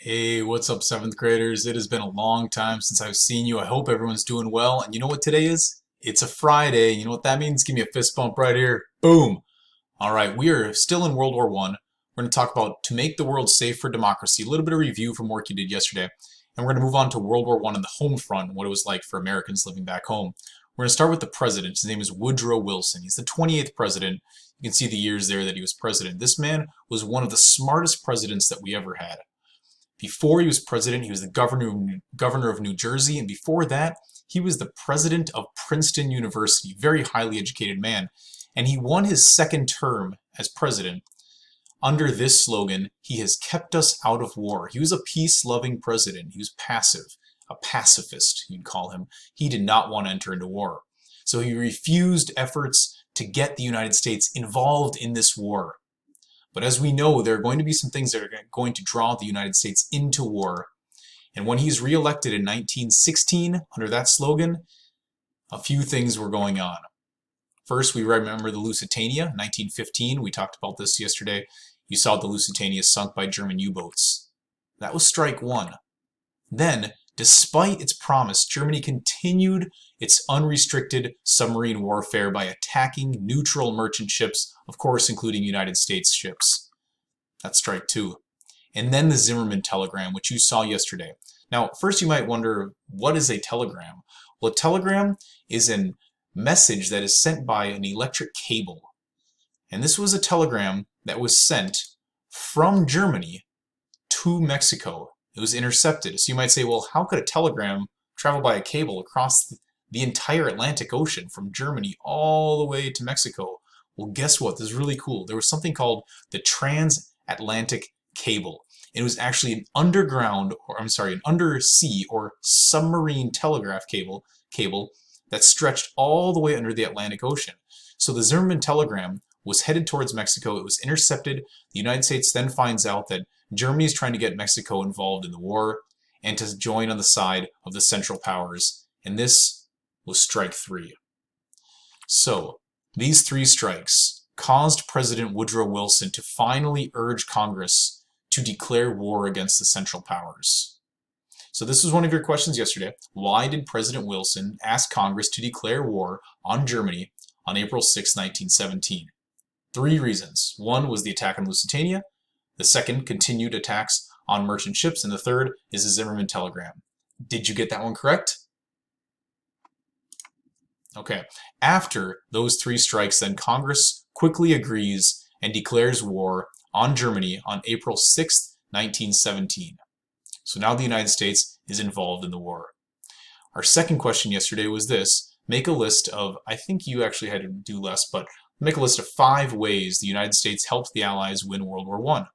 Hey, what's up, 7th graders? It has been a long time since I've seen you. I hope everyone's doing well. And you know what today is? It's a Friday. You know what that means? Give me a fist bump right here. Boom. All right, we are still in World War I. We're going to talk about to make the world safe for democracy, a little bit of review from work you did yesterday. And we're going to move on to World War I and the home front and what it was like for Americans living back home. We're going to start with the president. His name is Woodrow Wilson. He's the 28th president. You can see the years there that he was president. This man was one of the smartest presidents that we ever had. Before he was president, he was the governor of New Jersey, and before that, he was the president of Princeton University, very highly educated man. And he won his second term as president under this slogan, "He has kept us out of war." He was a peace-loving president. He was passive, a pacifist, you'd call him. He did not want to enter into war. So he refused efforts to get the United States involved in this war. But as we know, there are going to be some things that are going to draw the United States into war. And when he's reelected in 1916, under that slogan, a few things were going on. First, we remember the Lusitania, 1915. We talked about this yesterday. You saw the Lusitania sunk by German U-boats. That was strike one. Then, despite its promise, Germany continued its unrestricted submarine warfare by attacking neutral merchant ships, of course including United States ships. That's strike two. And then the Zimmermann telegram, which you saw yesterday. Now, first you might wonder, what is a telegram? Well, a telegram is a message that is sent by an electric cable. And this was a telegram that was sent from Germany to Mexico. It was intercepted. So you might say, well, how could a telegram travel by a cable across the entire Atlantic Ocean from Germany all the way to Mexico? Well, guess what? This is really cool. There was something called the transatlantic cable. It was actually an underground, or I'm sorry, an undersea or submarine telegraph cable that stretched all the way under the Atlantic Ocean. So the Zimmermann telegram was headed towards Mexico. It was intercepted. The United States then finds out that Germany is trying to get Mexico involved in the war and to join on the side of the Central Powers. And this was strike three. So these three strikes caused President Woodrow Wilson to finally urge Congress to declare war against the Central Powers. So this was one of your questions yesterday. Why did President Wilson ask Congress to declare war on Germany on April 6, 1917? Three reasons. One was the attack on Lusitania. The second, continued attacks on merchant ships. And the third is the Zimmermann telegram. Did you get that one correct? Okay. After those three strikes, then Congress quickly agrees and declares war on Germany on April 6, 1917. So now the United States is involved in the war. Our second question yesterday was this. Make a list of, I think you actually had to do less, but make a list of 5 ways the United States helped the Allies win World War I.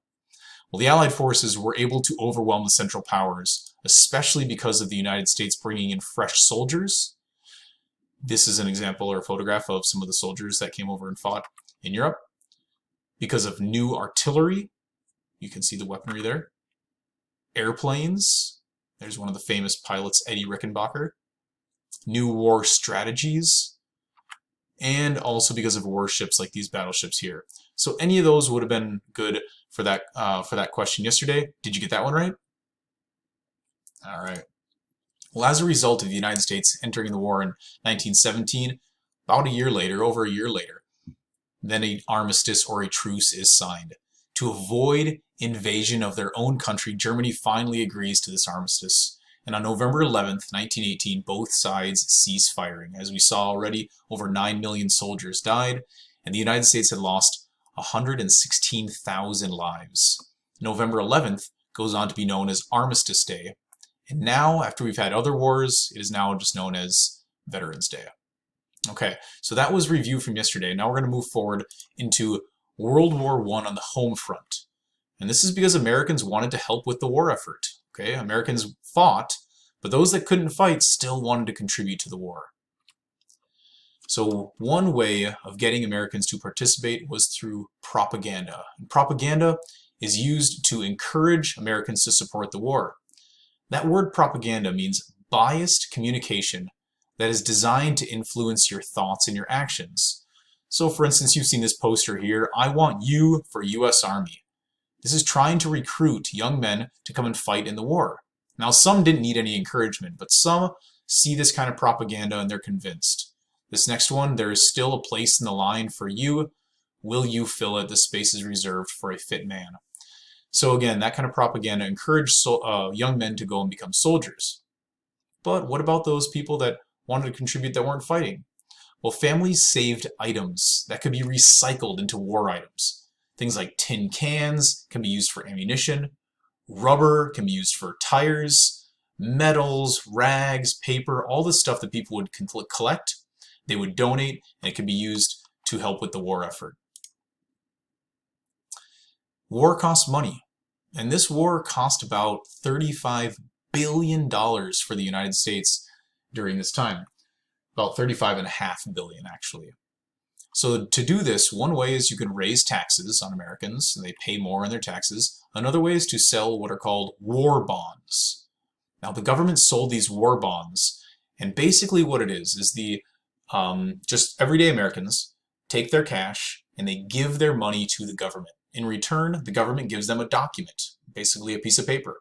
Well, the Allied forces were able to overwhelm the Central Powers, especially because of the United States bringing in fresh soldiers. This is an example or a photograph of some of the soldiers that came over and fought in Europe. Because of new artillery, you can see the weaponry there. Airplanes, there's one of the famous pilots, Eddie Rickenbacker. New war strategies, and also because of warships like these battleships here. So any of those would have been good for that question yesterday. Did you get that one right? All right. Well, as a result of the United States entering the war in 1917, about a year later, over a year later, then an armistice or a truce is signed. To avoid invasion of their own country, Germany finally agrees to this armistice. And on November 11th, 1918, both sides cease firing. As we saw already, over 9 million soldiers died, and the United States had lost 116,000 lives. November 11th goes on to be known as Armistice Day. And now, after we've had other wars, it is now just known as Veterans Day. Okay, so that was review from yesterday. Now we're going to move forward into World War I on the home front. And this is because Americans wanted to help with the war effort. Okay, Americans fought, but those that couldn't fight still wanted to contribute to the war. So one way of getting Americans to participate was through propaganda. And propaganda is used to encourage Americans to support the war. That word propaganda means biased communication that is designed to influence your thoughts and your actions. So for instance, you've seen this poster here, "I want you for US Army." This is trying to recruit young men to come and fight in the war. Now, some didn't need any encouragement, but some see this kind of propaganda and they're convinced. This next one, there is still a place in the line for you. Will you fill it? The space is reserved for a fit man. So again, that kind of propaganda encouraged young men to go and become soldiers. But what about those people that wanted to contribute that weren't fighting? Well, families saved items that could be recycled into war items. Things like tin cans can be used for ammunition, rubber can be used for tires, metals, rags, paper, all the stuff that people would collect, they would donate, and it could be used to help with the war effort. War costs money, and this war cost about $35 billion for the United States during this time. About $35.5 billion, actually. So to do this, one way is you can raise taxes on Americans, and they pay more in their taxes. Another way is to sell what are called war bonds. Now, the government sold these war bonds, and basically what it is the just everyday Americans take their cash and they give their money to the government. In return, the government gives them a document, basically a piece of paper.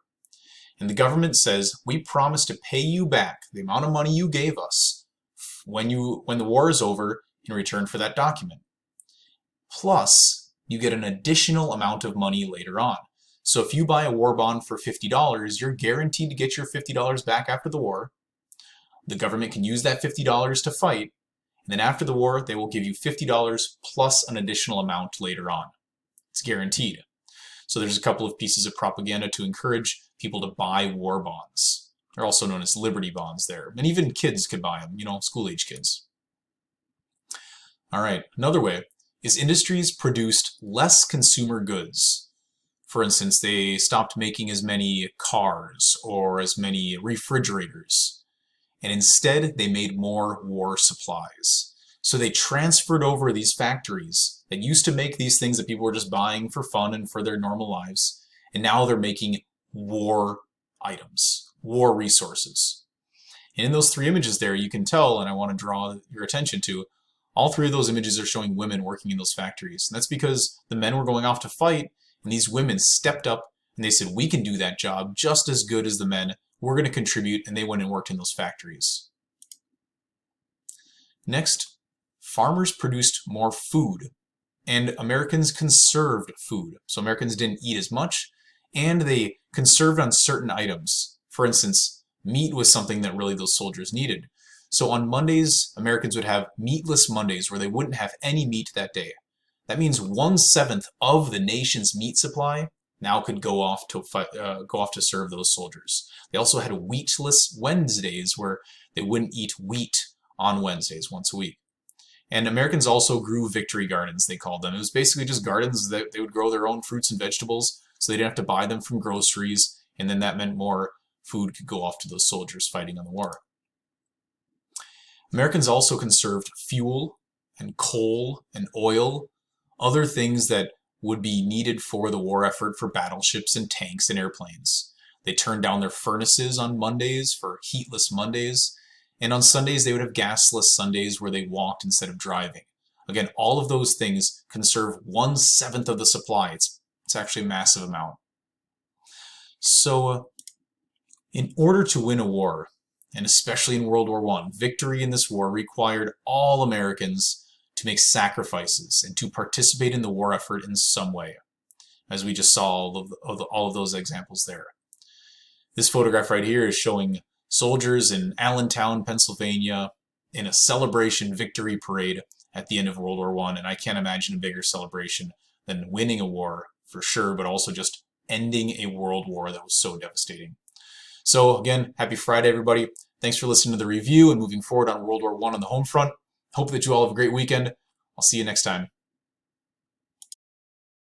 And the government says, we promise to pay you back the amount of money you gave us when the war is over in return for that document. Plus, you get an additional amount of money later on. So if you buy a war bond for $50, you're guaranteed to get your $50 back after the war. The government can use that $50 to fight, and then after the war, they will give you $50 plus an additional amount later on. It's guaranteed. So there's a couple of pieces of propaganda to encourage people to buy war bonds. They're also known as Liberty bonds there. And even kids could buy them, school-age kids. All right, another way is industries produced less consumer goods. For instance, they stopped making as many cars or as many refrigerators. And instead, they made more war supplies. So they transferred over these factories that used to make these things that people were just buying for fun and for their normal lives. And now they're making war items, war resources. And in those three images there, you can tell, and I want to draw your attention to, all three of those images are showing women working in those factories. And that's because the men were going off to fight, and these women stepped up and they said, we can do that job just as good as the men. We're going to contribute, and they went and worked in those factories. Next, farmers produced more food, and Americans conserved food. So Americans didn't eat as much, and they conserved on certain items. For instance, meat was something that really those soldiers needed. So on Mondays, Americans would have meatless Mondays where they wouldn't have any meat that day. That means 1/7 of the nation's meat supply now could go off to serve those soldiers. They also had wheatless Wednesdays where they wouldn't eat wheat on Wednesdays once a week. And Americans also grew victory gardens, they called them. It was basically just gardens that they would grow their own fruits and vegetables, so they didn't have to buy them from groceries, and then that meant more food could go off to those soldiers fighting on the war. Americans also conserved fuel and coal and oil, other things that would be needed for the war effort for battleships and tanks and airplanes. They turned down their furnaces on Mondays for heatless Mondays, and on Sundays they would have gasless Sundays where they walked instead of driving. Again, all of those things conserve 1/7 of the supply. It's actually a massive amount. So in order to win a war, and especially in World War I, victory in this war required all Americans to make sacrifices and to participate in the war effort in some way, as we just saw all of those examples there. This photograph right here is showing soldiers in Allentown, Pennsylvania, in a celebration victory parade at the end of World War I, and I can't imagine a bigger celebration than winning a war, for sure, but also just ending a world war that was so devastating. So again, happy Friday, everybody. Thanks for listening to the review and moving forward on World War I on the home front. Hope that you all have a great weekend. I'll see you next time.